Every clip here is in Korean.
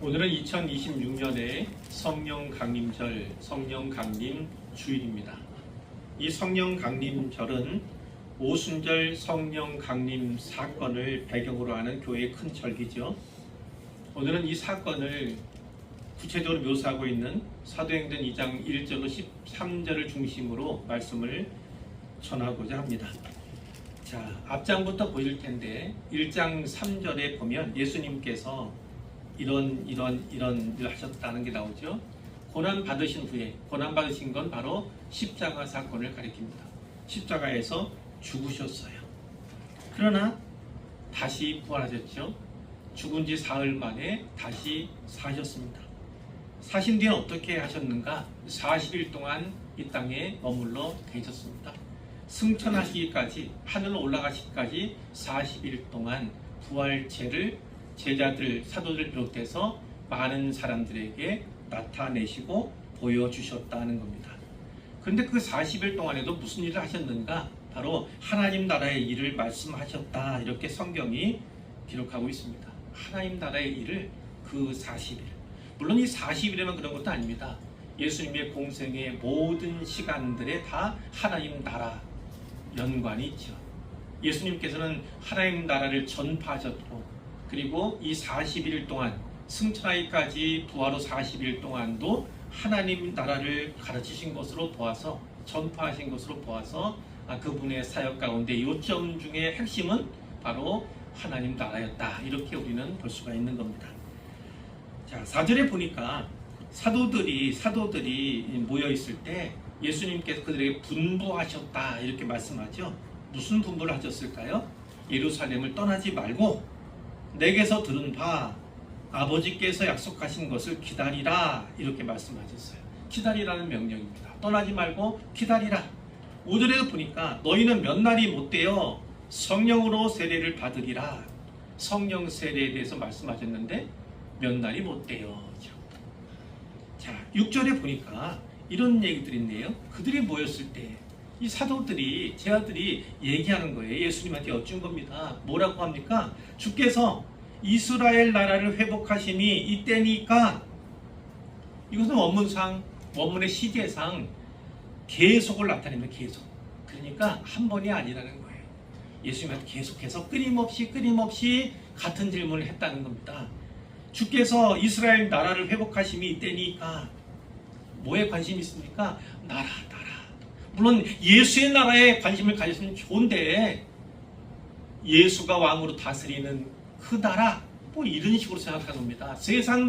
오늘은 2026년의 성령 강림절, 성령 강림 주일입니다. 이 성령 강림절은 오순절 성령 강림 사건을 배경으로 하는 교회의 큰 절기죠. 오늘은 이 사건을 구체적으로 묘사하고 있는 사도행전 2장 1절로 13절을 중심으로 말씀을 전하고자 합니다. 자, 앞장부터 보실 텐데 1장 3절에 보면 예수님께서 이런 일을 하셨다는 게 나오죠. 고난 받으신 후에, 고난 받으신 건 바로 십자가 사건을 가리킵니다. 십자가에서 죽으셨어요. 그러나 다시 부활하셨죠. 죽은 지 사흘 만에 다시 사셨습니다. 사신 뒤에 어떻게 하셨는가? 40일 동안 이 땅에 머물러 계셨습니다. 승천하시기까지, 하늘로 올라가시기까지 40일 동안 부활체를 제자들, 사도들 비롯해서 많은 사람들에게 나타내시고 보여주셨다는 겁니다. 그런데 그 40일 동안에도 무슨 일을 하셨는가? 바로 하나님 나라의 일을 말씀하셨다. 이렇게 성경이 기록하고 있습니다. 하나님 나라의 일을 그 40일. 물론 이 40일에만 그런 것도 아닙니다. 예수님의 공생의 모든 시간들에 다 하나님 나라 연관이 있죠. 예수님께서는 하나님 나라를 전파하셨고, 그리고 이 40일 동안 승천하기까지 부활 후 40일 동안도 하나님 나라를 가르치신 것으로 보아서, 전파하신 것으로 보아서 그분의 사역 가운데 요점 중에 핵심은 바로 하나님 나라였다. 이렇게 우리는 볼 수가 있는 겁니다. 자, 4절에 보니까 사도들이 모여 있을 때 예수님께서 그들에게 분부하셨다. 이렇게 말씀하죠. 무슨 분부를 하셨을까요? 예루살렘을 떠나지 말고 내게서 들은 바 아버지께서 약속하신 것을 기다리라. 이렇게 말씀하셨어요. 기다리라는 명령입니다. 떠나지 말고 기다리라. 5절에도 보니까 너희는 몇 날이 못되어 성령으로 세례를 받으리라. 성령 세례에 대해서 말씀하셨는데 몇 날이 못되어. 자, 6절에 보니까 이런 얘기들이 있네요. 그들이 모였을 때 이 사도들이, 제자들이 얘기하는 거예요. 예수님한테 여쭌 겁니다. 뭐라고 합니까? 주께서 이스라엘 나라를 회복하심이 이때니까. 이것은 원문의 시제상 계속을 나타냅니다. 계속. 그러니까 한 번이 아니라는 거예요. 예수님한테 계속해서 끊임없이 같은 질문을 했다는 겁니다. 주께서 이스라엘 나라를 회복하심이 이때니까. 뭐에 관심이 있습니까? 나라. 물론 예수의 나라에 관심을 가졌으면 좋은데, 예수가 왕으로 다스리는 그 나라, 뭐 이런 식으로 생각하는 겁니다. 세상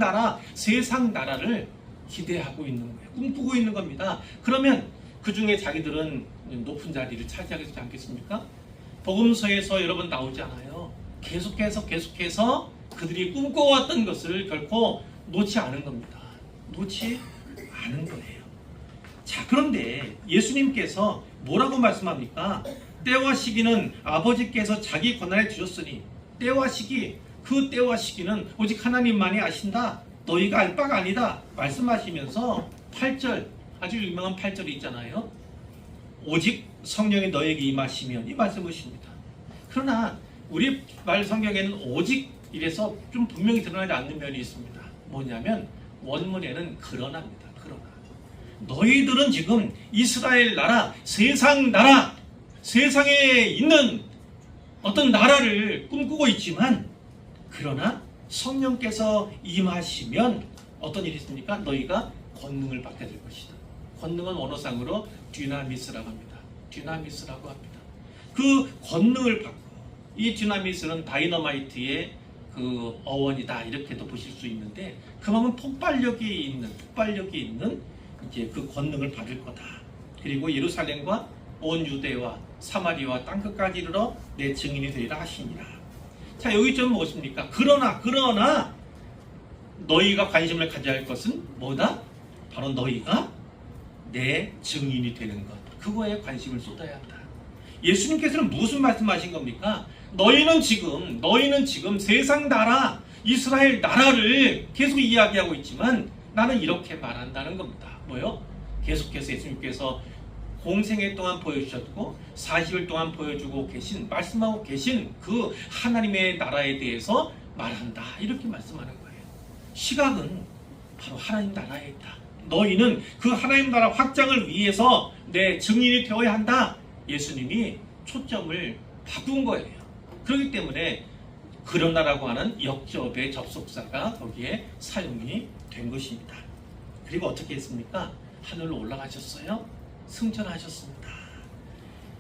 나라를 기대하고 있는 거예요. 꿈꾸고 있는 겁니다. 그러면 그 중에 자기들은 높은 자리를 차지하게 되지 않겠습니까? 복음서에서 여러분 나오지 않아요. 계속해서 그들이 꿈꿔왔던 것을 결코 놓지 않은 겁니다. 놓지 않은 거예요. 자, 그런데 예수님께서 뭐라고 말씀합니까? 때와 시기는 아버지께서 자기 권한에 주셨으니, 때와 시기, 그 때와 시기는 오직 하나님만이 아신다. 너희가 알 바가 아니다. 말씀하시면서 8절, 아주 유명한 8절이 있잖아요. 오직 성령이 너에게 임하시면, 이 말씀이십니다. 그러나 우리 말 성경에는 오직 이래서 좀 분명히 드러나지 않는 면이 있습니다. 뭐냐면 원문에는 그러나입니다. 너희들은 지금 이스라엘 나라, 세상에 있는 어떤 나라를 꿈꾸고 있지만, 그러나 성령께서 임하시면 어떤 일이 있습니까? 너희가 권능을 받게 될 것이다. 권능은 원어상으로 듀나미스라고 합니다. 그 권능을 받고, 이 듀나미스는 다이너마이트의 그 어원이다. 이렇게도 보실 수 있는데, 그만큼 폭발력이 있는 이제 그 권능을 받을 거다. 그리고 예루살렘과 온 유대와 사마리아와 땅끝까지 이르러 내 증인이 되리라 하시니라. 자, 여기 좀 무엇입니까? 그러나 너희가 관심을 가져야 할 것은 뭐다? 바로 너희가 내 증인이 되는 것. 그거에 관심을 쏟아야 한다. 예수님께서는 무슨 말씀하신 겁니까? 너희는 지금 세상 나라, 이스라엘 나라를 계속 이야기하고 있지만 나는 이렇게 말한다는 겁니다. 뭐요? 계속해서 예수님께서 공생애 동안 보여주셨고 40일 동안 보여주고 계신, 말씀하고 계신 그 하나님의 나라에 대해서 말한다. 이렇게 말씀하는 거예요. 시각은 바로 하나님 나라에 있다. 너희는 그 하나님 나라 확장을 위해서 내 증인이 되어야 한다. 예수님이 초점을 바꾼 거예요. 그렇기 때문에 그러나라고 하는 역접의 접속사가 거기에 사용이 된 것입니다. 그리고 어떻게 했습니까? 하늘로 올라가셨어요. 승천하셨습니다.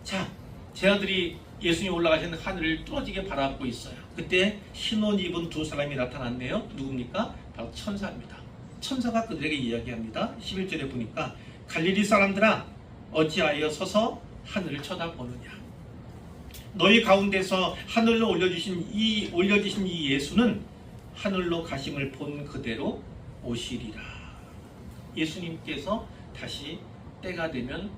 자, 제 아들이 예수님 올라가신 하늘을 뚫어지게 바라보고 있어요. 그때 흰 옷 입은 두 사람이 나타났네요. 누굽니까? 바로 천사입니다. 천사가 그들에게 이야기합니다. 11절에 보니까 갈릴리 사람들아 어찌하여 서서 하늘을 쳐다보느냐. 너희 가운데서 하늘로 올려주신 이 예수는 하늘로 가심을 본 그대로 오시리라. 예수님께서 다시 때가 되면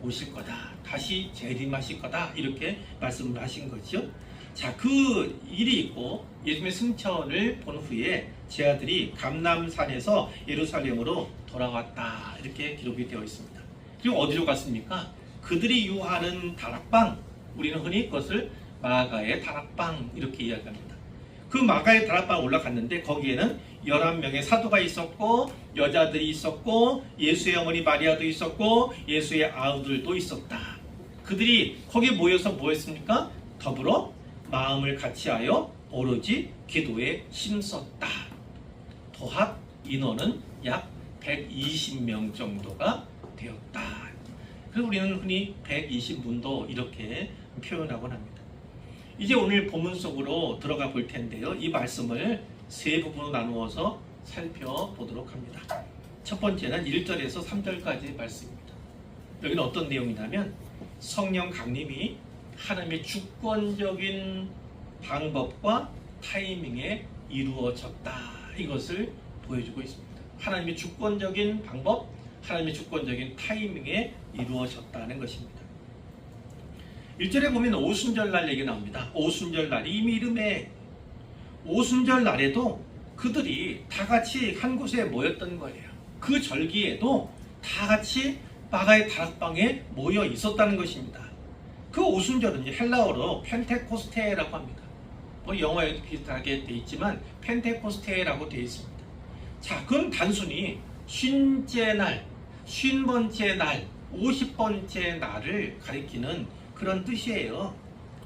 오실 거다. 다시 재림하실 거다. 이렇게 말씀을 하신 거죠. 자, 그 일이 있고 예수님의 승천을 본 후에 제 아들이 감람산에서 예루살렘으로 돌아왔다. 이렇게 기록이 되어 있습니다. 그리고 어디로 갔습니까? 그들이 유하는 다락방, 우리는 흔히 그것을 마가의 다락방 이렇게 이야기합니다. 그 마가의 다락방 올라갔는데 거기에는 11명의 사도가 있었고 여자들이 있었고 예수의 어머니 마리아도 있었고 예수의 아우들도 있었다. 그들이 거기에 모여서 뭐 했습니까? 더불어 마음을 같이하여 오로지 기도에 힘썼다. 도합 인원은 약 120명 정도가 되었다. 그래서 우리는 흔히 120문도 이렇게 표현하곤 합니다. 이제 오늘 본문 속으로 들어가 볼 텐데요. 이 말씀을 세 부분으로 나누어서 살펴보도록 합니다. 첫 번째는 1절에서 3절까지의 말씀입니다. 여기는 어떤 내용이냐면 성령 강림이 하나님의 주권적인 방법과 타이밍에 이루어졌다. 이것을 보여주고 있습니다. 하나님의 주권적인 방법, 하나님의 주권적인 타이밍에 이루어졌다는 것입니다. 1절에 보면 오순절날 얘기 나옵니다. 오순절날이 이미 이름에 오순절날에도 그들이 다 같이 한 곳에 모였던 거예요. 그 절기에도 다 같이 마가의 다락방에 모여 있었다는 것입니다. 그 오순절은 헬라어로 펜테코스테라고 합니다. 뭐 영어에도 비슷하게 되어 있지만 펜테코스테라고 되어 있습니다. 자, 그건 단순히 쉰째 날, 50번째 날, 50번째 날을 가리키는 그런 뜻이에요.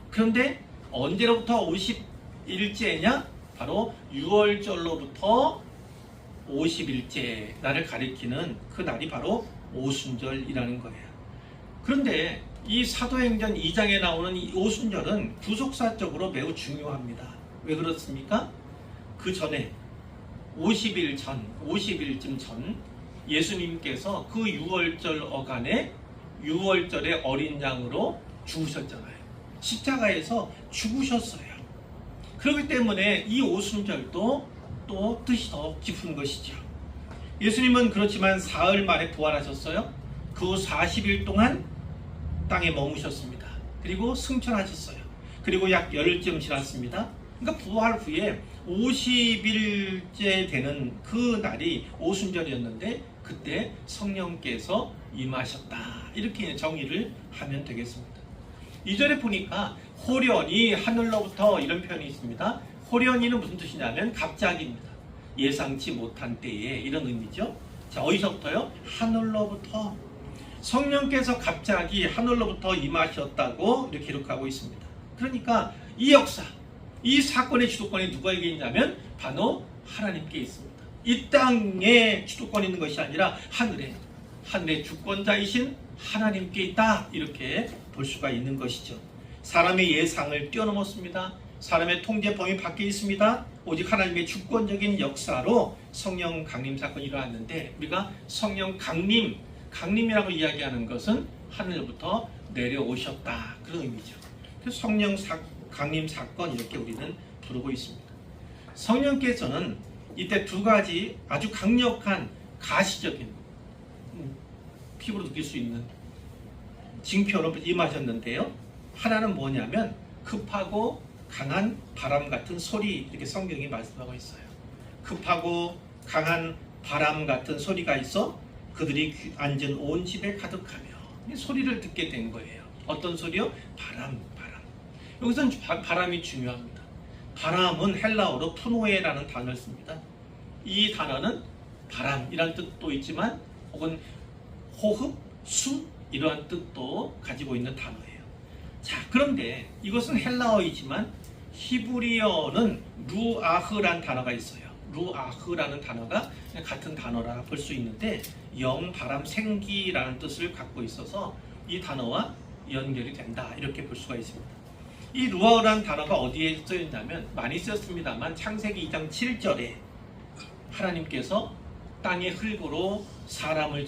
그런데 언제로부터 50일째냐? 바로 6월절로부터 50일째 날을 가리키는 그 날이 바로 오순절이라는 거예요. 그런데 이 사도행전 2장에 나오는 이 오순절은 구속사적으로 매우 중요합니다. 왜 그렇습니까? 그 전에 50일쯤 전 예수님께서 그 6월절 어간에 6월절의 어린 양으로 죽으셨잖아요. 십자가에서 죽으셨어요. 그렇기 때문에 이 오순절도 또 뜻이 더 깊은 것이죠. 예수님은 그렇지만 사흘 만에 부활하셨어요. 그 후 40일 동안 땅에 머무셨습니다. 그리고 승천하셨어요. 그리고 약 열흘쯤 지났습니다. 그러니까 부활 후에 50일째 되는 그 날이 오순절이었는데 그때 성령께서 임하셨다. 이렇게 정의를 하면 되겠습니다. 2절에 보니까 호련히 하늘로부터 이런 표현이 있습니다. 호련히는 무슨 뜻이냐면 갑자기입니다. 예상치 못한 때에 이런 의미죠. 자, 어디서부터요? 하늘로부터. 성령께서 갑자기 하늘로부터 임하셨다고 이렇게 기록하고 있습니다. 그러니까 이 역사, 이 사건의 주도권이 누구에게 있냐면 바로 하나님께 있습니다. 이 땅에 주도권이 있는 것이 아니라 하늘의 주권자이신 하나님께 있다. 이렇게 볼 수가 있는 것이죠. 사람의 예상을 뛰어넘었습니다. 사람의 통제 범위 밖에 있습니다. 오직 하나님의 주권적인 역사로 성령 강림 사건이 일어났는데 우리가 성령 강림이라고 이야기하는 것은 하늘로부터 내려오셨다. 그런 의미죠. 그래서 성령 강림 사건 이렇게 우리는 부르고 있습니다. 성령께서는 이때 두 가지 아주 강력한 가시적인 피부로 느낄 수 있는 징표로 임하셨는데요. 하나는 뭐냐면 급하고 강한 바람 같은 소리, 이렇게 성경이 말씀하고 있어요. 급하고 강한 바람 같은 소리가 있어 그들이 앉은 온 집에 가득하며 소리를 듣게 된 거예요. 어떤 소리요? 바람. 여기서는 바람이 중요합니다. 바람은 헬라어로 푸노에라는 단어를 씁니다. 이 단어는 바람이란 뜻도 있지만 혹은 호흡, 숨 이러한 뜻도 가지고 있는 단어예요. 자, 그런데 이것은 헬라어이지만 히브리어는 루아흐란 단어가 있어요. 루아흐라는 단어가 같은 단어라 볼 수 있는데 영, 바람, 생기라는 뜻을 갖고 있어서 이 단어와 연결이 된다 이렇게 볼 수가 있습니다. 이 루아흐라는 단어가 어디에 쓰였냐면 많이 쓰였습니다만 창세기 2장 7절에 하나님께서 땅의 흙으로 사람을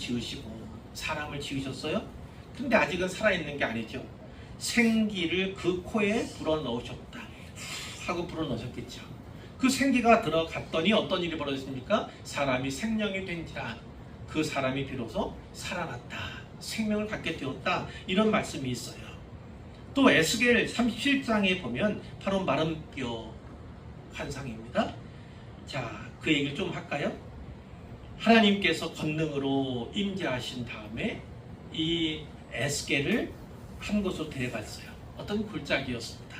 지으셨어요. 근데 아직은 살아있는 게 아니죠. 생기를 그 코에 불어넣으셨다 하고 불어넣으셨겠죠. 그 생기가 들어갔더니 어떤 일이 벌어졌습니까? 사람이 생명이 된지라 그 사람이 비로소 살아났다. 생명을 갖게 되었다. 이런 말씀이 있어요. 또 에스겔 37장에 보면 바로 마른 뼈 환상입니다. 자, 그 얘기를 좀 할까요? 하나님께서 권능으로 임재하신 다음에 이 에스겔을 한 곳으로 데려갔어요. 어떤 골짜기였습니다.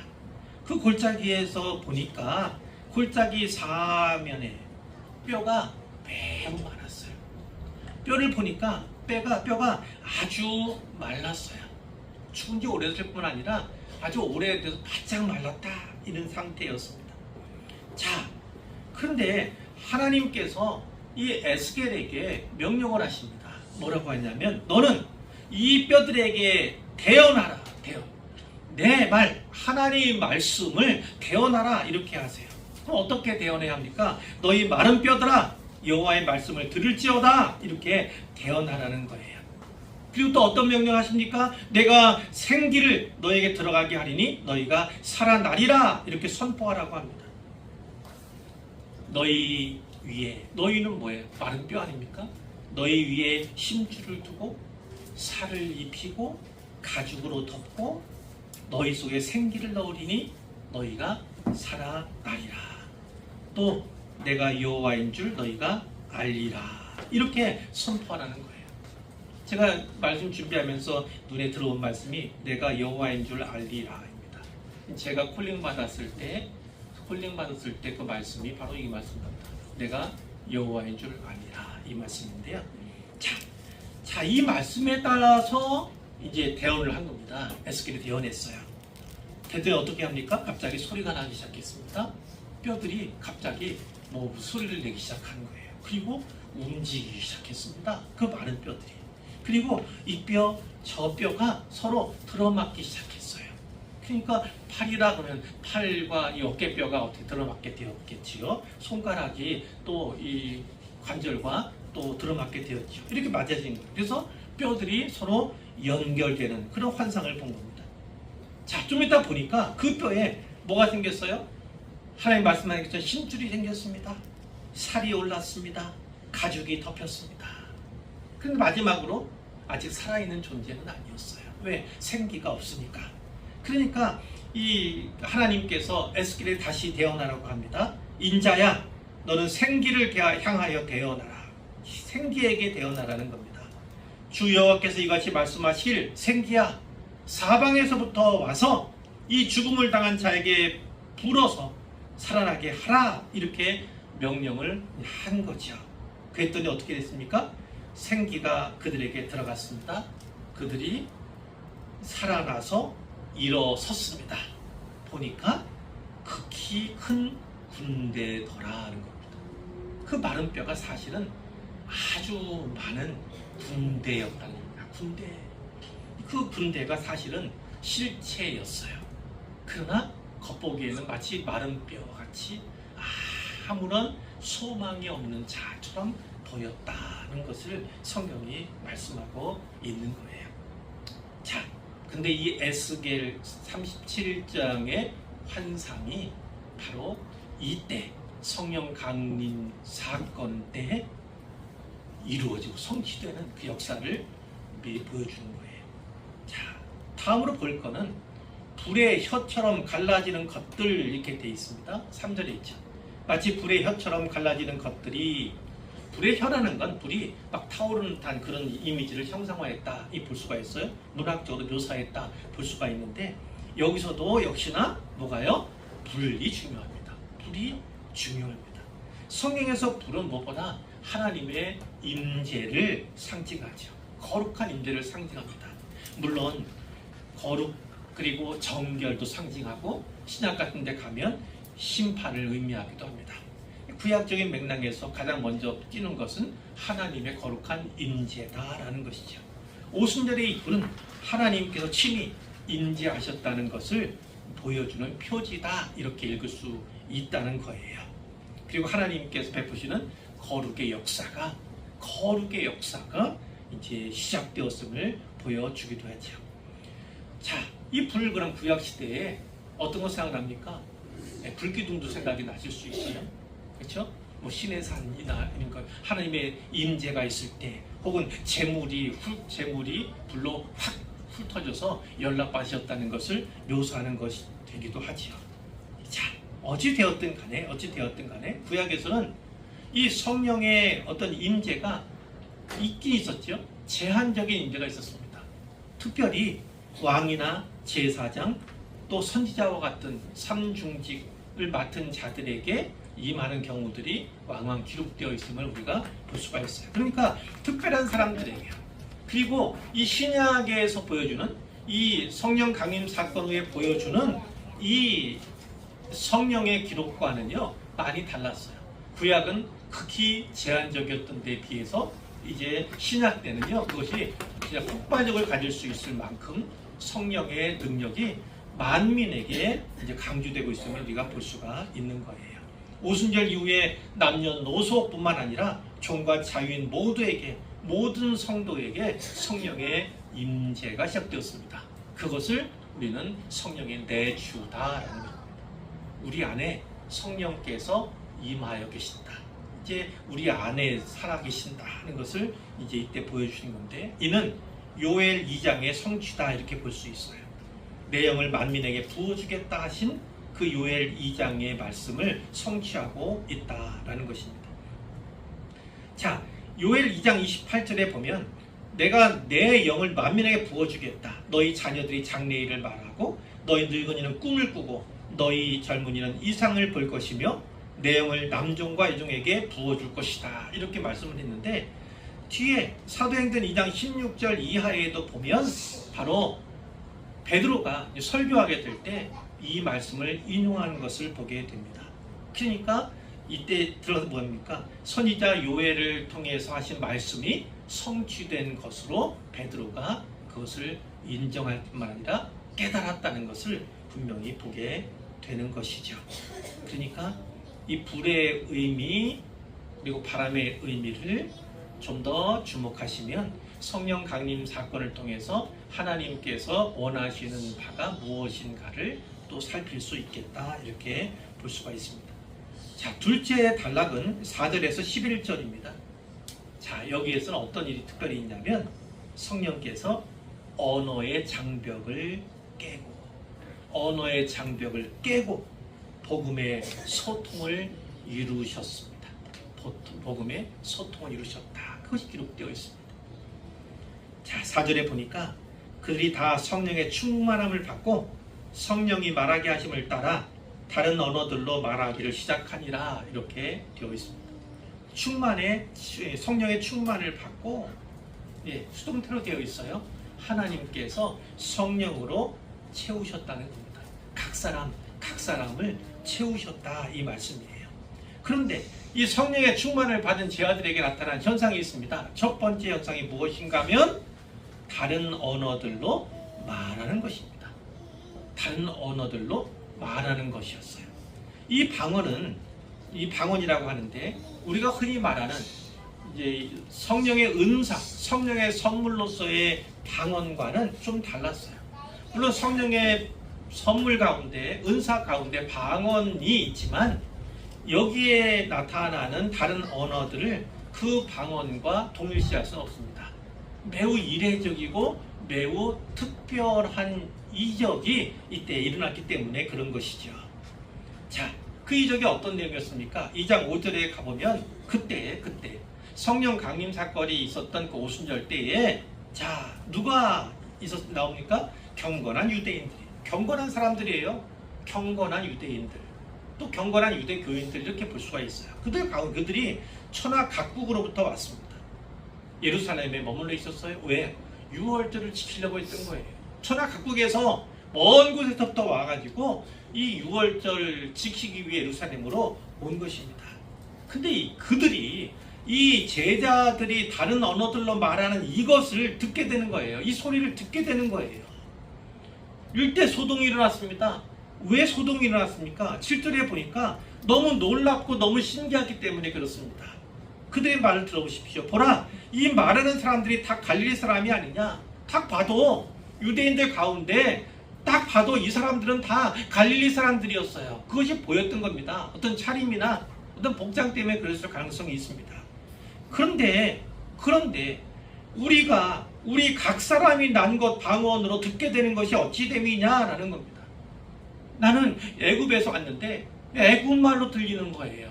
그 골짜기에서 보니까 골짜기 사면에 뼈가 매우 많았어요. 뼈를 보니까 뼈가 아주 말랐어요. 죽은 지 오래됐을 뿐 아니라 아주 오래돼서 바짝 말랐다 이런 상태였습니다. 자, 그런데 하나님께서 이 에스겔에게 명령을 하십니다. 뭐라고 했냐면 너는 이 뼈들에게 대언하라. 내 말, 하나님의 말씀을 대언하라 이렇게 하세요. 그럼 어떻게 대언해야 합니까? 너희 마른 뼈들아 여호와의 말씀을 들을지어다 이렇게 대언하라는 거예요. 그리고 또 어떤 명령을 하십니까? 내가 생기를 너에게 들어가게 하리니 너희가 살아나리라 이렇게 선포하라고 합니다. 너희 위에, 너희는 뭐예요? 마른 뼈 아닙니까? 너희 위에 심줄을 두고 살을 입히고 가죽으로 덮고 너희 속에 생기를 넣으리니 너희가 살아나리라. 또 내가 여호와인 줄 너희가 알리라. 이렇게 선포하라는 거예요. 제가 말씀 준비하면서 눈에 들어온 말씀이 내가 여호와인 줄 알리라입니다. 제가 콜링 받았을 때 그 말씀이 바로 이 말씀입니다. 내가 여호와인 줄 알리라 이 말씀인데요. 자, 이 말씀에 따라서 이제 대언을 한 겁니다. 에스겔이 대언했어요. 그랬더니 어떻게 합니까? 갑자기 소리가 나기 시작했습니다. 뼈들이 갑자기 소리를 내기 시작한 거예요. 그리고 움직이기 시작했습니다. 그 많은 뼈들이. 그리고 이 뼈, 저 뼈가 서로 들어맞기 시작했어요. 그러니까 팔이라 그러면 팔과 이 어깨뼈가 어떻게 들어맞게 되었겠지요. 손가락이 또 이 관절과 또 들어맞게 되었죠. 이렇게 맞아진 거예요. 그래서 뼈들이 서로 연결되는 그런 환상을 본 겁니다. 자, 좀 이따 보니까 그 뼈에 뭐가 생겼어요? 하나님 말씀하신 것처럼 힘줄이 생겼습니다. 살이 올랐습니다. 가죽이 덮였습니다. 그런데 마지막으로 아직 살아있는 존재는 아니었어요. 왜? 생기가 없으니까. 그러니까 이 하나님께서 에스겔에 다시 대언하라고 합니다. 인자야, 너는 생기를 향하여 대언하라. 생기에게 대언하라는 겁니다. 주 여호와께서 이같이 말씀하실 생기야, 사방에서부터 와서 이 죽음을 당한 자에게 불어서 살아나게 하라. 이렇게 명령을 한 거죠. 그랬더니 어떻게 됐습니까? 생기가 그들에게 들어갔습니다. 그들이 살아나서 일어섰습니다. 보니까 극히 큰 군대더라는 겁니다. 그 마른 뼈가 사실은 아주 많은 군대였다는 겁니다. 군대. 그 군대가 사실은 실체였어요. 그러나 겉보기에는 마치 마른 뼈같이 아무런 소망이 없는 자처럼 보였다는 것을 성경이 말씀하고 있는 거예요. 자, 근데 이 에스겔 37장의 환상이 바로 이때 성령 강림 사건 때 이루어지고 성취되는 그 역사를 미리 보여주는 거예요. 자, 다음으로 볼 거는 불의 혀처럼 갈라지는 것들 이렇게 되어 있습니다. 3절에 있죠. 마치 불의 혀처럼 갈라지는 것들이, 불의 혀라는 건 불이 막 타오르는 듯한 그런 이미지를 형상화했다 이 볼 수가 있어요. 문학적으로 묘사했다 볼 수가 있는데 여기서도 역시나 뭐가요? 불이 중요합니다. 불이 중요합니다. 성경에서 불은 무엇보다 하나님의 임재를 상징하죠. 거룩한 임재를 상징합니다. 물론 거룩 그리고 정결도 상징하고 신약 같은 데 가면 심판을 의미하기도 합니다. 구약적인 맥락에서 가장 먼저 띄는 것은 하나님의 거룩한 임재다라는 것이죠. 오순절의 이 불은 하나님께서 친히 임재하셨다는 것을 보여주는 표지다, 이렇게 읽을 수 있다는 거예요. 그리고 하나님께서 베푸시는 거룩의 역사가 이제 시작되었음을 보여주기도 하죠. 자, 이 불 그럼 구약 시대에 어떤 거 생각납니까? 불기둥도 생각이 나실 수 있어요. 그렇죠? 뭐 신의 산이나 그러니까 하나님의 임재가 있을 때, 혹은 재물이 불로 확 훑어져서 연락받으셨다는 것을 묘사하는 것이 되기도 하지요. 자, 어찌 되었든 간에 구약에서는 이 성령의 어떤 임재가 있긴 있었죠. 제한적인 임재가 있었습니다. 특별히 왕이나 제사장 또 선지자와 같은 삼중직을 맡은 자들에게 임하는 경우들이 왕왕 기록되어 있음을 우리가 볼 수가 있어요. 그러니까 특별한 사람들에게, 그리고 이 신약에서 보여주는 이 성령 강림 사건 후에 보여주는 이 성령의 기록과는요 많이 달랐어요. 구약은 극히 제한적이었던 데에 비해서 이제 신약 때는요 그것이 그냥 폭발력을 가질 수 있을 만큼 성령의 능력이 만민에게 이제 강조되고 있음을 우리가 볼 수가 있는 거예요. 오순절 이후에 남녀노소뿐만 아니라 종과 자유인 모두에게, 모든 성도에게 성령의 임재가 시작되었습니다. 그것을 우리는 성령의 내주다라는 겁니다. 우리 안에 성령께서 임하여 계신다, 이제 우리 안에 살아계신다 하는 것을 이제 이때 보여주신 건데, 이는 요엘 2장의 성취다 이렇게 볼 수 있어요. 내 영을 만민에게 부어주겠다 하신 그 요엘 2장의 말씀을 성취하고 있다라는 것입니다. 자, 요엘 2장 28절에 보면 내가 내 영을 만민에게 부어주겠다. 너희 자녀들이 장래일을 말하고 너희 늙은이는 꿈을 꾸고 너희 젊은이는 이상을 볼 것이며 내 영을 남종과 여종에게 부어줄 것이다. 이렇게 말씀을 했는데, 뒤에 사도행전 2장 16절 이하에도 보면 바로 베드로가 설교하게 될 때 이 말씀을 인용하는 것을 보게 됩니다. 그러니까 이때 들어서 뭡니까? 선지자 요엘을 통해서 하신 말씀이 성취된 것으로 베드로가 그것을 인정할 뿐만 아니라 깨달았다는 것을 분명히 보게 되는 것이죠. 그러니까 이 불의 의미 그리고 바람의 의미를 좀 더 주목하시면 성령 강림 사건을 통해서 하나님께서 원하시는 바가 무엇인가를 또 살필 수 있겠다, 이렇게 볼 수가 있습니다. 자, 둘째 단락은 4절에서 11절입니다. 자, 여기에서는 어떤 일이 특별히 있냐면 성령께서 언어의 장벽을 깨고 복음의 소통을 이루셨습니다. 복음의 소통을 이루셨다. 그것이 기록되어 있습니다. 자, 4절에 보니까 그들이 다 성령의 충만함을 받고 성령이 말하게 하심을 따라 다른 언어들로 말하기를 시작하니라, 이렇게 되어 있습니다. 성령의 충만을 받고, 수동태로 되어 있어요. 하나님께서 성령으로 채우셨다는 겁니다. 각 사람을 채우셨다, 이 말씀이에요. 그런데 이 성령의 충만을 받은 제 아들에게 나타난 현상이 있습니다. 첫 번째 현상이 무엇인가 하면 다른 언어들로 말하는 것입니다. 다른 언어들로 말하는 것이었어요. 이 방언이라고 하는데 우리가 흔히 말하는 이제 성령의 은사, 성령의 선물로서의 방언과는 좀 달랐어요. 물론 성령의 선물 가운데, 은사 가운데 방언이 있지만 여기에 나타나는 다른 언어들을 그 방언과 동일시할 수는 없습니다. 매우 이례적이고 매우 특별한 이적이 이때 일어났기 때문에 그런 것이죠. 자, 그 이적이 어떤 내용이었습니까? 2장 5절에 가보면 그때 성령 강림 사건이 있었던 그 오순절 때에, 자, 누가 나옵니까? 경건한 유대인들이, 경건한 사람들이에요. 경건한 유대인들. 또 경건한 유대 교인들 이렇게 볼 수가 있어요. 그들이 천하 각국으로부터 왔습니다. 예루살렘에 머물러 있었어요. 왜? 유월절을 지키려고 했던 거예요. 천하 각국에서 먼 곳에서부터 와가지고 이 유월절 지키기 위해 예루살렘으로 온 것입니다. 근데 그들이 이 제자들이 다른 언어들로 말하는 이것을 듣게 되는 거예요. 이 소리를 듣게 되는 거예요. 일대 소동이 일어났습니다. 왜 소동이 일어났습니까? 7절에 보니까 너무 놀랍고 너무 신기하기 때문에 그렇습니다. 그들의 말을 들어보십시오. 보라, 이 말하는 사람들이 다 갈릴리 사람이 아니냐? 딱 봐도 유대인들 가운데 딱 봐도 이 사람들은 다 갈릴리 사람들이었어요. 그것이 보였던 겁니다. 어떤 차림이나 어떤 복장 때문에 그랬을 가능성이 있습니다. 그런데 우리 각 사람이 난 것 방언으로 듣게 되는 것이 어찌 됨이냐라는 겁니다. 나는 애굽에서 왔는데 애굽말로 들리는 거예요.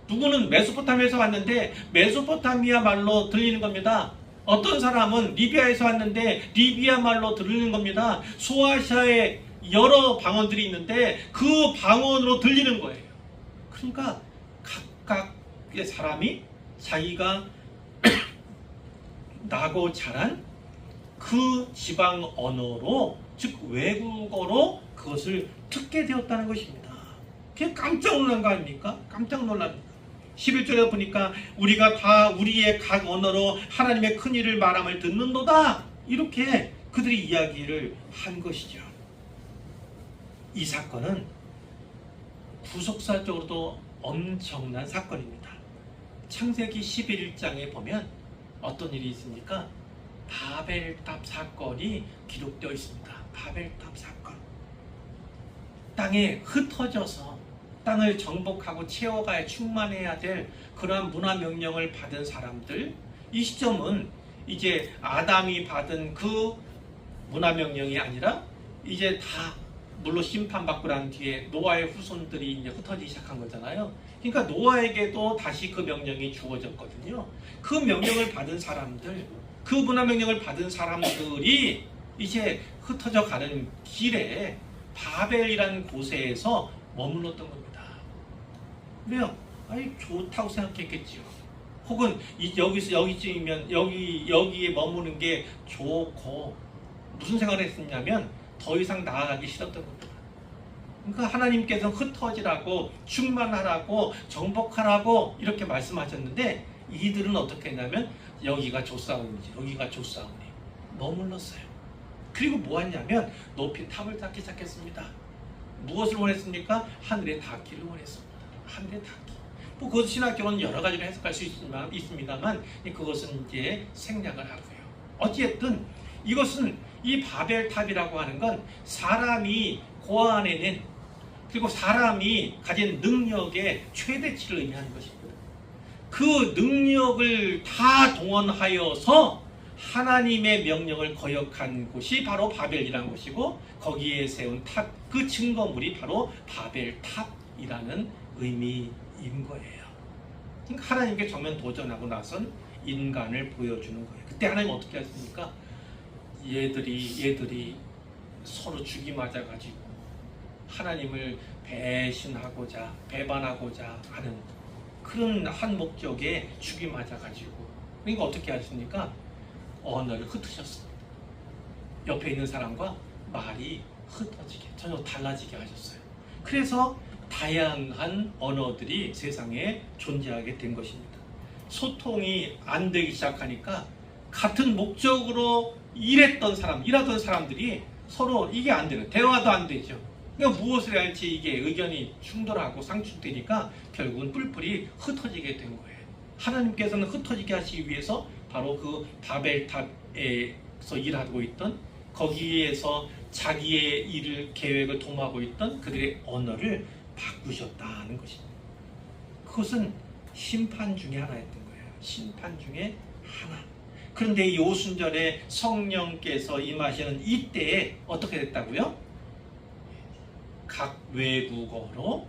누구는 메소포타미아에서 왔는데 메소포타미아 말로 들리는 겁니다. 어떤 사람은 리비아에서 왔는데 리비아 말로 들리는 겁니다. 소아시아에 여러 방언들이 있는데 그 방언으로 들리는 거예요. 그러니까 각각의 사람이 자기가 나고 자란 그 지방 언어로, 즉 외국어로 그것을 듣게 되었다는 것입니다. 그게 깜짝 놀란 거 아닙니까? 깜짝 놀랍니다. 11절에 보니까 우리가 다 우리의 각 언어로 하나님의 큰 일을 말함을 듣는도다, 이렇게 그들이 이야기를 한 것이죠. 이 사건은 구속사적으로도 엄청난 사건입니다. 창세기 11장에 보면 어떤 일이 있습니까? 바벨탑 사건이 기록되어 있습니다. 바벨탑 사건. 땅에 흩어져서 땅을 정복하고 채워가야 충만해야 될 그러한 문화 명령을 받은 사람들, 이 시점은 이제 아담이 받은 그 문화 명령이 아니라 이제 다 물로 심판받고 난 뒤에 노아의 후손들이 이제 흩어지기 시작한 거잖아요. 그러니까 노아에게도 다시 그 명령이 주어졌거든요. 그 명령을 받은 사람들, 그 문화 명령을 받은 사람들이 이제 흩어져 가는 길에 바벨이라는 곳에서 머물렀던 겁니다. 왜요? 아니, 좋다고 생각했겠지요. 혹은 여기쯤이면 여기에 머무는 게 좋고, 무슨 생각을 했었냐면 더 이상 나아가기 싫었던 겁니다. 그러니까 하나님께서 흩어지라고, 충만하라고, 정복하라고 이렇게 말씀하셨는데 이들은 어떻게 했냐면 여기가 좋사오니지, 여기가 좋사오니 머물렀어요. 그리고 뭐 했냐면 높이 탑을 쌓기 시작했습니다. 무엇을 원했습니까? 하늘에 닿기를 원했습니다. 하늘에 닿기. 뭐 그것 신학교는 여러 가지로 해석할 수 있습니다만 그것은 이제 생략을 하고요. 어찌됐든 이것은, 이 바벨탑이라고 하는 건 사람이 고안해낸, 그리고 사람이 가진 능력의 최대치를 의미하는 것입니다. 그 능력을 다 동원하여서 하나님의 명령을 거역한 곳이 바로 바벨이라는 것이고, 거기에 세운 탑, 그 증거물이 바로 바벨탑이라는 의미인 거예요. 그러니까 하나님께 정면 도전하고 나선 인간을 보여주는 거예요. 그때 하나님 어떻게 하십니까? 얘들이 서로 죽이 맞아가지고 하나님을 배신하고자, 배반하고자 하는 그런 한 목적에 죽이 맞아가지고, 그러니까 어떻게 하십니까? 언어를 흩으셨습니다. 옆에 있는 사람과 말이 흩어지게, 전혀 달라지게 하셨어요. 그래서 다양한 언어들이 세상에 존재하게 된 것입니다. 소통이 안 되기 시작하니까 같은 목적으로 일하던 사람들이 서로 이게 안 되는, 대화도 안 되죠. 그러니까 무엇을 해야 할지 이게 의견이 충돌하고 상충되니까 결국은 뿔뿔이 흩어지게 된 거예요. 하나님께서는 흩어지게 하시기 위해서 바로 그 바벨탑에서 일하고 있던, 거기에서 자기의 일을, 계획을 도모하고 있던 그들의 언어를 바꾸셨다는 것입니다. 그것은 심판 중에 하나였던 거예요. 심판 중에 하나. 그런데 이 오순절에 성령께서 임하시는 이때에 어떻게 됐다고요? 각 외국어로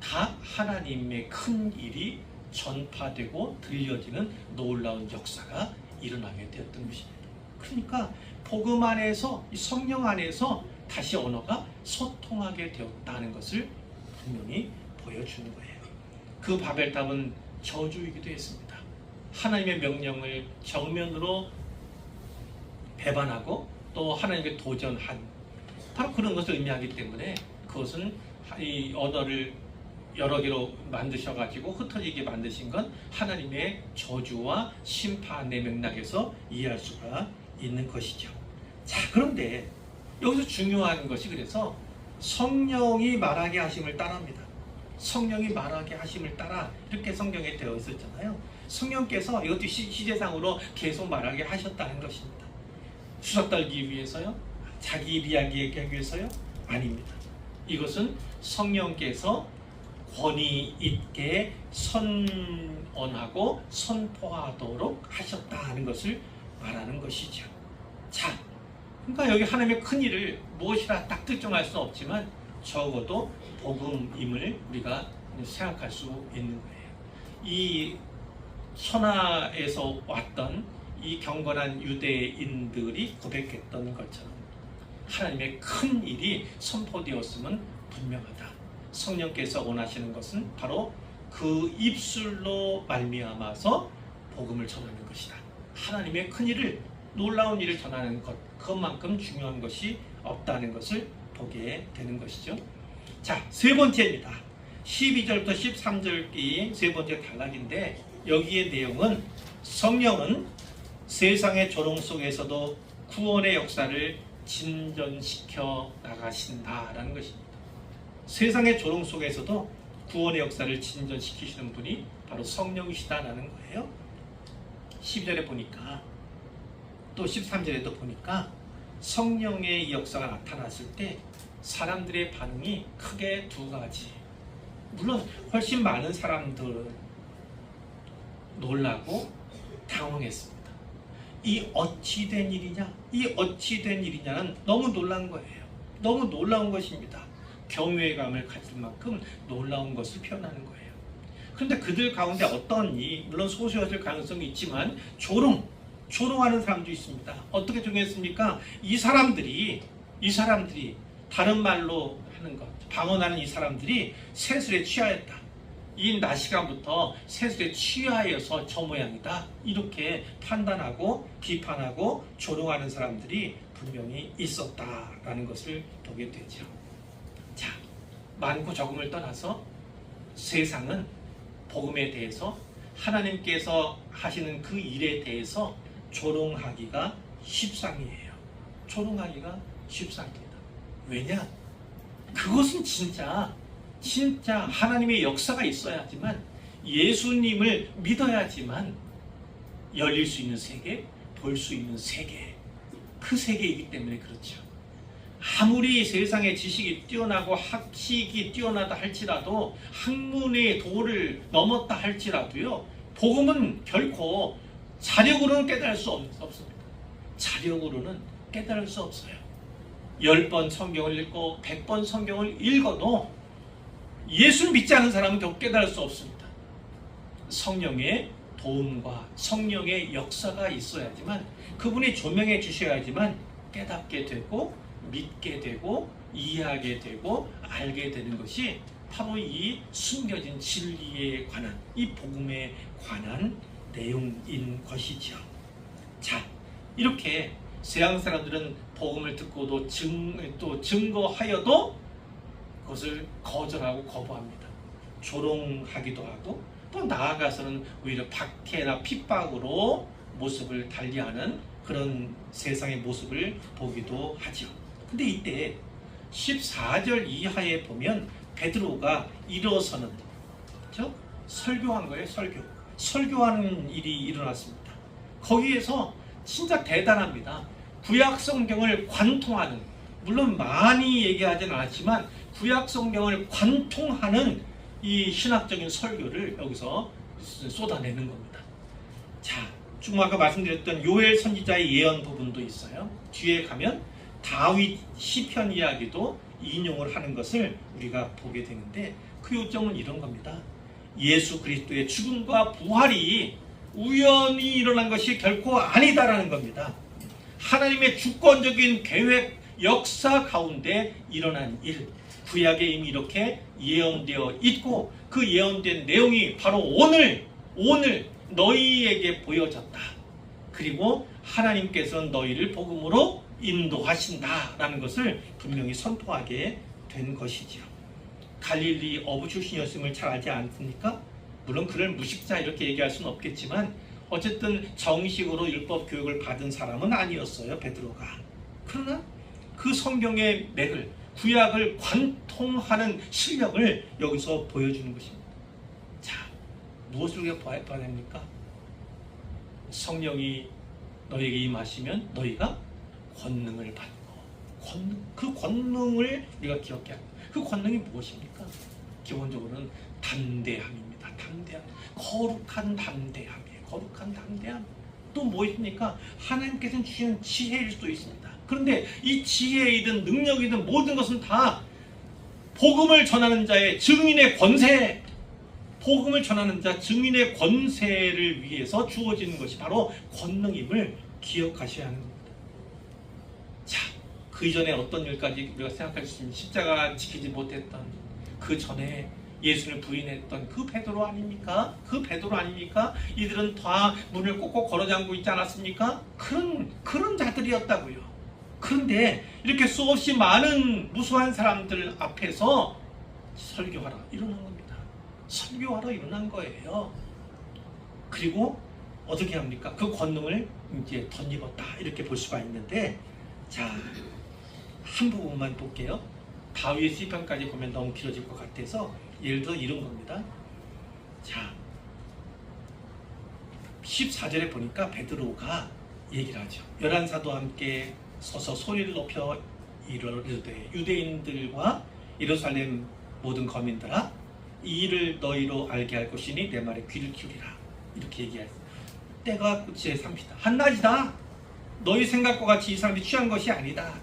다 하나님의 큰 일이 전파되고 들려지는 놀라운 역사가 일어나게 되었던 것입니다. 그러니까 복음 안에서, 성령 안에서 다시 언어가 소통하게 되었다는 것을 분명히 보여주는 거예요. 그 바벨탑은 저주이기도 했습니다. 하나님의 명령을 정면으로 배반하고 또 하나님께 도전한 바로 그런 것을 의미하기 때문에 그것은 이 언어를 여러 개로 만드셔가지고 흩어지게 만드신 건 하나님의 저주와 심판의 맥락에서 이해할 수가 있는 것이죠. 자, 그런데 여기서 중요한 것이 그래서 성령이 말하게 하심을 따라합니다. 성령이 말하게 하심을 따라 이렇게 성경에 되어 있었잖아요. 성령께서 이것도 시제상으로 계속 말하게 하셨다는 것입니다. 수작 떨기 위해서요? 자기 이야기하기 위해서요? 아닙니다. 이것은 성령께서 권위 있게 선언하고 선포하도록 하셨다는 것을 말하는 것이죠. 자, 그러니까 여기 하나님의 큰 일을 무엇이라 딱 특정할 수는 없지만 적어도 복음임을 우리가 생각할 수 있는 거예요. 이 선하에서 왔던 이 경건한 유대인들이 고백했던 것처럼 하나님의 큰 일이 선포되었으면 분명하다. 성령께서 원하시는 것은 바로 그 입술로 말미암아서 복음을 전하는 것이다. 하나님의 큰 일을, 놀라운 일을 전하는 것, 그것만큼 중요한 것이 없다는 것을 보게 되는 것이죠. 자, 세 번째입니다. 12절부터 13절기 세 번째 단락인데 여기의 내용은 성령은 세상의 조롱 속에서도 구원의 역사를 진전시켜 나가신다라는 것입니다. 세상의 조롱 속에서도 구원의 역사를 진전시키시는 분이 바로 성령이시다라는 거예요. 12절에 보니까 또 13절에도 보니까 성령의 역사가 나타났을 때 사람들의 반응이 크게 두 가지. 물론 훨씬 많은 사람들은 놀라고 당황했습니다. 이 어찌 된 일이냐? 이 어찌 된 일이냐는 너무 놀란 거예요. 너무 놀라운 것입니다. 경외감을 가질 만큼 놀라운 것을 표현하는 거예요. 그런데 그들 가운데 어떤 물론 소수였을 가능성이 있지만 조롱하는 사람도 있습니다. 어떻게 조롱했습니까? 이 사람들이 다른 말로 하는 것, 방언하는 이 사람들이 세술에 취하였다. 이 낮 시간부터 세술에 취하여서 저 모양이다. 이렇게 판단하고 비판하고 조롱하는 사람들이 분명히 있었다라는 것을 보게 되죠. 자, 많고 적음을 떠나서 세상은 복음에 대해서 하나님께서 하시는 그 일에 대해서 조롱하기가 십상이에요. 조롱하기가 십상입니다. 왜냐? 그것은 진짜 하나님의 역사가 있어야지만 예수님을 믿어야지만 열릴 수 있는 세계, 볼 수 있는 세계, 그 세계이기 때문에 그렇죠. 아무리 세상의 지식이 뛰어나고 학식이 뛰어나다 할지라도 학문의 도를 넘었다 할지라도요, 복음은 결코 자력으로는 깨달을 수 없습니다. 자력으로는 깨달을 수 없어요. 10번 성경을 읽고 100번 성경을 읽어도 예수를 믿지 않은 사람은 결코 깨달을 수 없습니다. 성령의 도움과 성령의 역사가 있어야지만, 그분이 조명해 주셔야지만 깨닫게 되고 믿게 되고 이해하게 되고 알게 되는 것이 바로 이 숨겨진 진리에 관한, 이 복음에 관한 내용인 것이죠. 자, 이렇게 세상 사람들은 복음을 듣고도 또 증거하여도 그것을 거절하고 거부합니다. 조롱하기도 하고 또 나아가서는 오히려 박해나 핍박으로 모습을 달리하는 그런 세상의 모습을 보기도 하죠. 근데 이때 14절 이하에 보면 베드로가 일어서는, 그렇죠? 설교한 거예요. 설교하는 일이 일어났습니다. 거기에서 진짜 대단합니다. 구약 성경을 관통하는, 물론 많이 얘기하지는 않았지만 구약 성경을 관통하는 이 신학적인 설교를 여기서 쏟아내는 겁니다. 자, 좀 아까 말씀드렸던 요엘 선지자의 예언 부분도 있어요. 뒤에 가면 다윗 시편 이야기도 인용을 하는 것을 우리가 보게 되는데, 그 요점은 이런 겁니다. 예수 그리스도의 죽음과 부활이 우연히 일어난 것이 결코 아니다라는 겁니다. 하나님의 주권적인 계획, 역사 가운데 일어난 일, 구약에 이미 이렇게 예언되어 있고 그 예언된 내용이 바로 오늘 너희에게 보여졌다. 그리고 하나님께서는 너희를 복음으로 인도하신다라는 것을 분명히 선포하게 된 것이지요. 갈릴리 어부 출신이었음을 잘 알지 않습니까? 물론 그를 무식자 이렇게 얘기할 수는 없겠지만 어쨌든 정식으로 율법 교육을 받은 사람은 아니었어요, 베드로가. 그러나 그 성경의 맥을, 구약을 관통하는 실력을 여기서 보여주는 것입니다. 자, 무엇을 우리가 봐야 됩니까? 성령이 너희에게 임하시면 너희가 권능을 받고, 그 권능을 우리가 기억해야 합니다. 그 권능이 무엇입니까? 기본적으로는 담대함입니다. 담대함, 거룩한 담대함이에요. 거룩한 담대함. 또 무엇입니까? 하나님께서 주시는 지혜일 수도 있습니다. 그런데 이 지혜이든 능력이든 모든 것은 다 복음을 전하는 자의 증인의 권세, 복음을 전하는 자 증인의 권세를 위해서 주어지는 것이 바로 권능임을 기억하셔야 하는 겁니다. 자, 그 이전에 어떤 일까지 우리가 생각할 수 있습니다. 십자가 지키지 못했던 그 전에 예수를 부인했던 그 베드로 아닙니까? 그 베드로 아닙니까? 이들은 다 문을 꼭꼭 걸어 잠그고 있지 않았습니까? 그런 자들이었다고요. 그런데 이렇게 수없이 많은 무수한 사람들 앞에서 설교하라 일어난 겁니다. 설교하러 일어난 거예요. 그리고 어떻게 합니까? 그 권능을 이제 덧입었다 이렇게 볼 수가 있는데, 자, 한 부분만 볼게요. 다윗의 시편까지 보면 너무 길어질 것 같아서 예를 들어 이런 겁니다. 자, 14절에 보니까 베드로가 얘기를 하죠. 11사도와 함께 서서 소리를 높여 이르되 유대인들과 예루살렘 모든 거민들아, 이 일을 너희로 알게 할 것이니 내 말에 귀를 기울이라. 이렇게 얘기했어요. 때가 제 30다. 한낮이다. 너희 생각과 같이 이 사람이 취한 것이 아니다.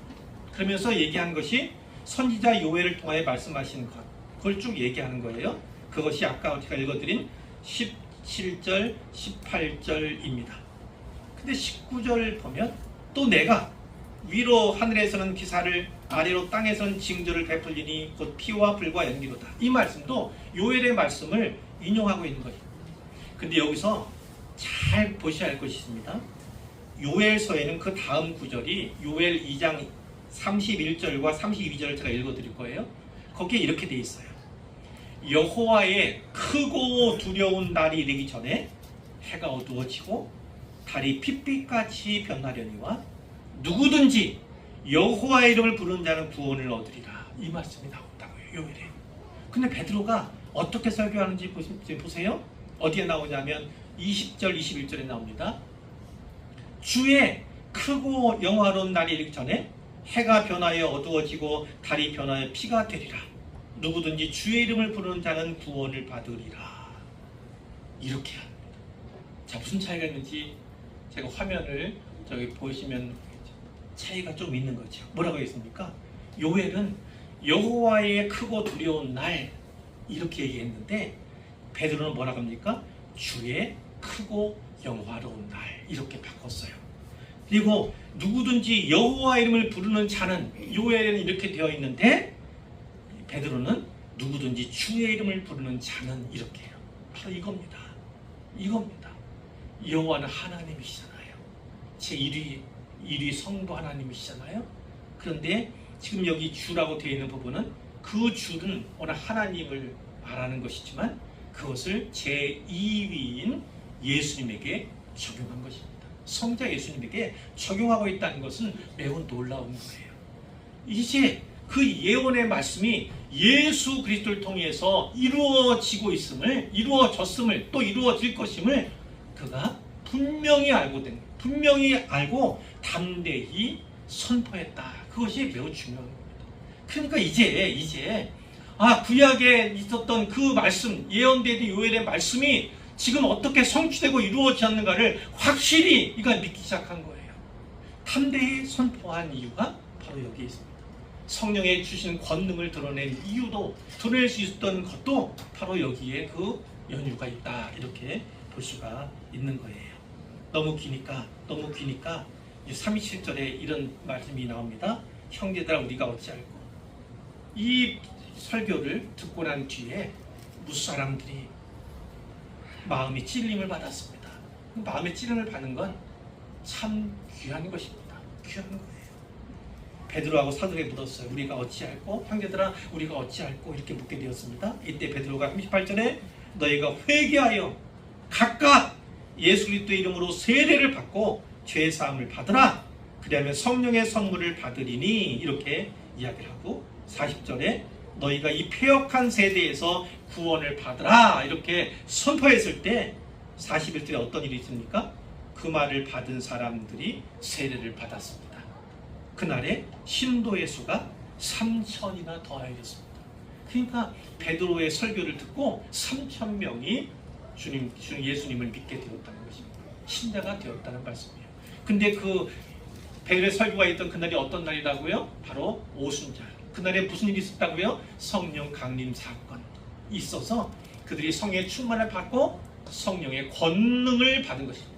그러면서 얘기한 것이 선지자 요엘을 통하여 말씀하신 것, 그걸 쭉 얘기하는 거예요. 그것이 아까 제가 읽어드린 17절, 18절입니다. 근데 19절 보면 또 내가 위로 하늘에서는 기사를, 아래로 땅에서는 징조를 베풀리니 곧 피와 불과 연기로다. 이 말씀도 요엘의 말씀을 인용하고 있는 거예요. 근데 여기서 잘 보셔야 할 것이 있습니다. 요엘서에는 그 다음 구절이 요엘 2장 31절과 32절을 제가 읽어드릴 거예요. 거기에 이렇게 돼 있어요. 여호와의 크고 두려운 날이 이르기 전에 해가 어두워지고 달이 핏빛같이 변하려니와 누구든지 여호와의 이름을 부르는 자는 구원을 얻으리라. 이 말씀이 나온다고요, 요엘에. 근데 베드로가 어떻게 설교하는지 보세요. 어디에 나오냐면 20절, 21절에 나옵니다. 주의 크고 영화로운 날이 이르기 전에 해가 변하여 어두워지고 달이 변하여 피가 되리라. 누구든지 주의 이름을 부르는 자는 구원을 받으리라. 이렇게 합니다. 자, 무슨 차이가 있는지 제가 화면을 저기 보시면 차이가 좀 있는 거죠. 뭐라고 했습니까? 요엘은 여호와의 크고 두려운 날 이렇게 얘기했는데 베드로는 뭐라고 합니까? 주의 크고 영화로운 날 이렇게 바꿨어요. 그리고 누구든지 여호와 이름을 부르는 자는, 요엘에는 이렇게 되어 있는데 베드로는 누구든지 주의 이름을 부르는 자는 이렇게 해요. 바로 이겁니다. 여호와는 하나님이시잖아요. 제1위 성부 하나님이시잖아요. 그런데 지금 여기 주라고 되어 있는 부분은 그 주는 오늘 하나님을 말하는 것이지만 그것을 제2위인 예수님에게 적용한 것입니다. 성자 예수님에게 적용하고 있다는 것은 매우 놀라운 거예요. 이제 그 예언의 말씀이 예수 그리스도를 통해서 이루어졌음을 또 이루어질 것임을 그가 분명히 알고 담대히 선포했다. 그것이 매우 중요한 겁니다. 그러니까 이제 구약에 있었던 그 말씀, 예언되던 요엘의 말씀이 지금 어떻게 성취되고 이루어졌는가를 확실히 이가 믿기 시작한 거예요. 담대히 선포한 이유가 바로 여기에 있습니다. 성령의 주신 권능을 드러낸 이유도, 드러낼 수 있었던 것도 바로 여기에 그 연유가 있다. 이렇게 볼 수가 있는 거예요. 너무 기니까 37절에 이런 말씀이 나옵니다. 형제들아, 우리가 어찌할꼬. 이 설교를 듣고 난 뒤에 무사람들이 마음이 찔림을 받았습니다. 마음의 찔림을 받는 건 참 귀한 것입니다. 귀한 거예요. 베드로하고 사도에게 물었어요. 우리가 어찌할꼬? 형제들아 우리가 어찌할꼬? 이렇게 묻게 되었습니다. 이때 베드로가 38절에 너희가 회개하여 각각 예수 그리스도의 이름으로 세례를 받고 죄사함을 받으라. 그리하면 성령의 선물을 받으리니 이렇게 이야기를 하고 40절에 너희가 이 패역한 세대에서 구원을 받으라 이렇게 선포했을 때 41절에 어떤 일이 있습니까? 그 말을 받은 사람들이 세례를 받았습니다. 그날에 신도의 수가 3,000이나 더하여졌습니다. 그러니까 베드로의 설교를 듣고 3,000명이 주님 예수님을 믿게 되었다는 것입니다. 신자가 되었다는 말씀이에요. 근데 그 베드로의 설교가 있던 그날이 어떤 날이라고요? 바로 오순절. 그날에 무슨 일이 있었다고요? 성령 강림 사건이 있어서 그들이 성령의 충만을 받고 성령의 권능을 받은 것입니다.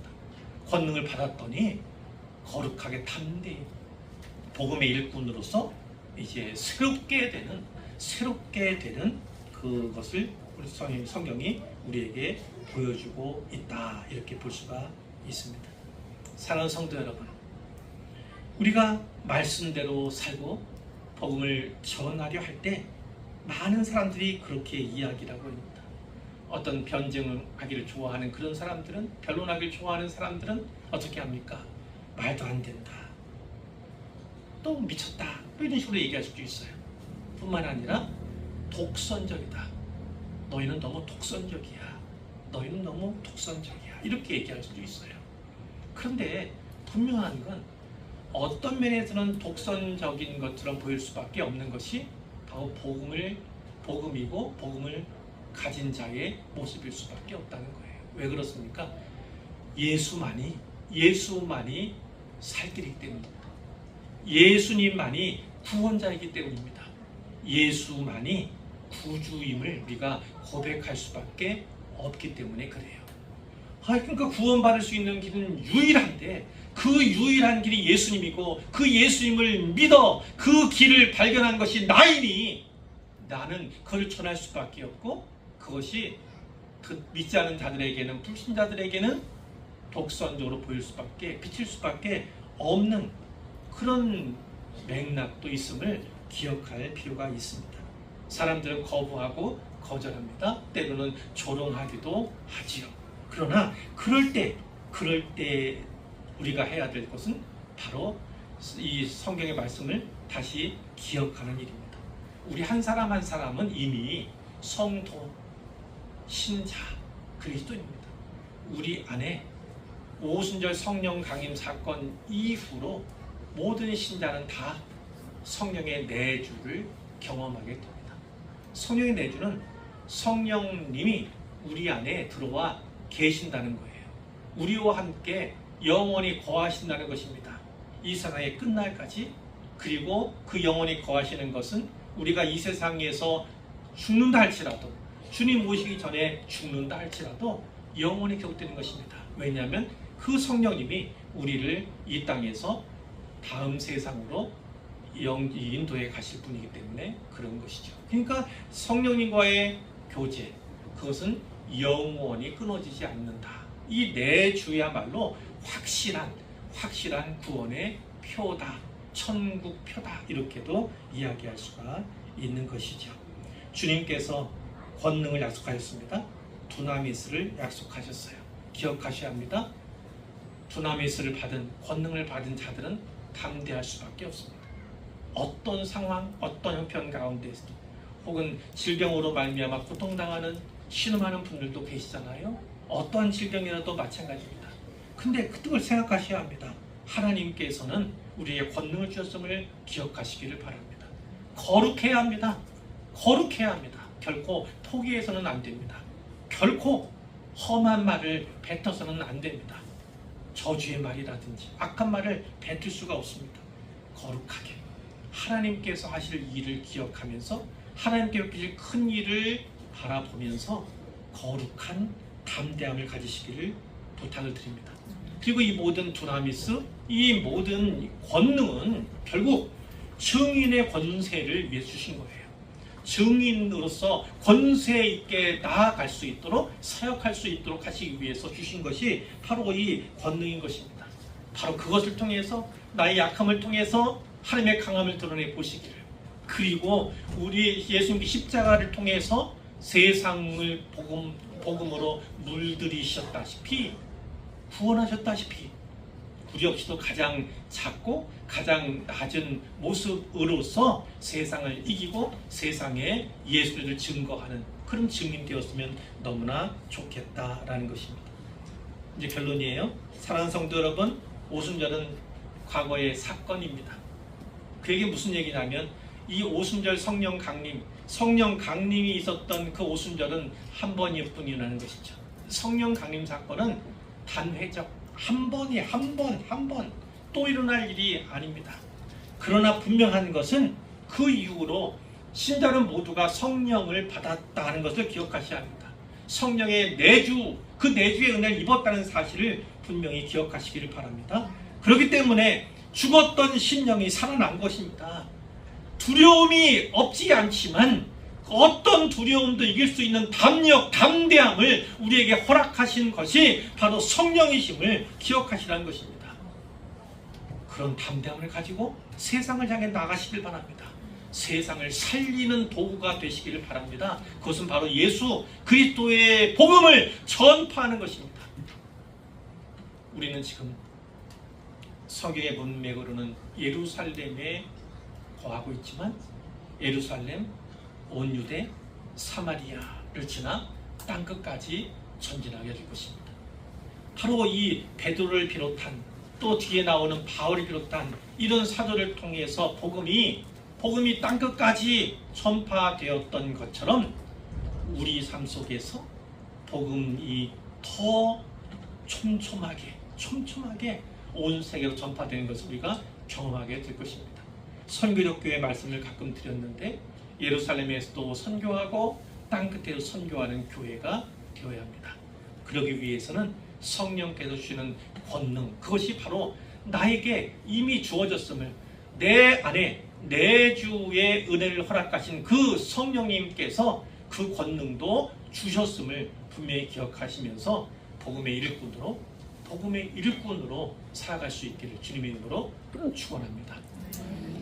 권능을 받았더니 거룩하게 담대히 복음의 일꾼으로서 이제 새롭게 되는 그것을 우리 성경이 우리에게 보여주고 있다 이렇게 볼 수가 있습니다. 사랑하는 성도 여러분, 우리가 말씀대로 살고 복음을 전하려 할 때 많은 사람들이 그렇게 이야기를 하고 있습니다. 어떤 변증을 하기를 좋아하는 그런 사람들은, 변론하기를 좋아하는 사람들은 어떻게 합니까? 말도 안 된다, 또 미쳤다, 또 이런 식으로 얘기할 수도 있어요. 뿐만 아니라 독선적이다, 너희는 너무 독선적이야, 너희는 너무 독선적이야 이렇게 얘기할 수도 있어요. 그런데 분명한 건 어떤 면에서는 독선적인 것처럼 보일 수밖에 없는 것이 바로 복음이고 복음을 가진 자의 모습일 수밖에 없다는 거예요. 왜 그렇습니까? 예수만이 살 길이기 때문입니다. 예수님만이 구원자이기 때문입니다. 예수만이 구주임을 우리가 고백할 수밖에 없기 때문에 그래요. 그러니까 구원받을 수 있는 길은 유일한데 그 유일한 길이 예수님이고 그 예수님을 믿어 그 길을 발견한 것이 나이니 나는 그걸 전할 수밖에 없고, 그것이 그 믿지 않은 자들에게는, 불신자들에게는 독선적으로 비칠 수밖에 없는 그런 맥락도 있음을 기억할 필요가 있습니다. 사람들은 거부하고 거절합니다. 때로는 조롱하기도 하지요. 그러나 그럴 때 우리가 해야 될 것은 바로 이 성경의 말씀을 다시 기억하는 일입니다. 우리 한 사람 한 사람은 이미 성도, 신자, 그리스도입니다. 우리 안에 오순절 성령 강림 사건 이후로 모든 신자는 다 성령의 내주를 경험하게 됩니다. 성령의 내주는 성령님이 우리 안에 들어와 계신다는 거예요. 우리와 함께 영원히 거하신다는 것입니다. 이 세상의 끝날까지. 그리고 그 영원히 거하시는 것은 우리가 이 세상에서 죽는다 할지라도, 주님 오시기 전에 죽는다 할지라도 영원히 계속되는 것입니다. 왜냐하면 그 성령님이 우리를 이 땅에서 다음 세상으로 인도해 가실 분이기 때문에 그런 것이죠. 그러니까 성령님과의 교제, 그것은 영원히 끊어지지 않는다. 이 내주야말로 확실한 구원의 표다, 천국 표다, 이렇게도 이야기할 수가 있는 것이죠. 주님께서 권능을 약속하셨습니다. 두나미스를 약속하셨어요. 기억하셔야 합니다. 두나미스를 권능을 받은 자들은 담대할 수밖에 없습니다. 어떤 상황, 어떤 형편 가운데서도, 혹은 질병으로 말미암아 고통당하는 신음하는 분들도 계시잖아요. 어떠한 질병이라도 마찬가지입니다. 근데 그걸 생각하셔야 합니다. 하나님께서는 우리에게 권능을 주셨음을 기억하시기를 바랍니다. 거룩해야 합니다. 결코 포기해서는 안 됩니다. 결코 험한 말을 뱉어서는 안 됩니다. 저주의 말이라든지 악한 말을 뱉을 수가 없습니다. 거룩하게 하나님께서 하실 일을 기억하면서 하나님께 베푸실 큰 일을 바라보면서 거룩한 담대함을 가지시기를 부탁을 드립니다. 그리고 이 모든 두나미스, 이 모든 권능은 결국 증인의 권세를 위해 주신 거예요. 증인으로서 권세 있게 나아갈 수 있도록 사역할 수 있도록 하시기 위해서 주신 것이 바로 이 권능인 것입니다. 바로 그것을 통해서 나의 약함을 통해서 하나님의 강함을 드러내 보시기를, 그리고 우리 예수님의 십자가를 통해서 세상을 복음으로 물들이셨다시피 구원하셨다시피 우리 역시도 가장 작고 가장 낮은 모습으로서 세상을 이기고 세상에 예수를 증거하는 그런 증인 되었으면 너무나 좋겠다라는 것입니다. 이제 결론이에요. 사랑하는 성도 여러분, 오순절은 과거의 사건입니다. 그게 무슨 얘기냐면 이 오순절 성령 강림이 있었던 그 오순절은 한 번일 뿐이라는 것이죠. 성령 강림 사건은 단회적, 한 번 또 일어날 일이 아닙니다. 그러나 분명한 것은 그 이후로 신자는 모두가 성령을 받았다는 것을 기억하셔야 합니다. 성령의 내주, 그 내주의 은혜를 입었다는 사실을 분명히 기억하시기를 바랍니다. 그렇기 때문에 죽었던 심령이 살아난 것입니다. 두려움이 없지 않지만 어떤 두려움도 이길 수 있는 담력, 담대함을 우리에게 허락하신 것이 바로 성령이심을 기억하시라는 것입니다. 그런 담대함을 가지고 세상을 향해 나가시길 바랍니다. 세상을 살리는 도구가 되시기를 바랍니다. 그것은 바로 예수 그리스도의 복음을 전파하는 것입니다. 우리는 지금 성경의 문맥으로는 예루살렘에 거하고 있지만 예루살렘, 온 유대, 사마리아를 지나 땅끝까지 전진하게 될 것입니다. 바로 이 베드로를 비롯한 또 뒤에 나오는 바울을 비롯한 이런 사도를 통해서 복음이 땅끝까지 전파되었던 것처럼 우리 삶 속에서 복음이 더 촘촘하게 온 세계로 전파되는 것을 우리가 경험하게 될 것입니다. 선교적 교회 말씀을 가끔 드렸는데 예루살렘에서도 선교하고 땅끝에도 선교하는 교회가 되어야 합니다. 그러기 위해서는 성령께서 주시는 권능, 그것이 바로 나에게 이미 주어졌음을, 내 안에 내주의 은혜를 허락하신 그 성령님께서 그 권능도 주셨음을 분명히 기억하시면서 복음의 일꾼으로 살아갈 수 있기를 주님의 이름으로 축원합니다.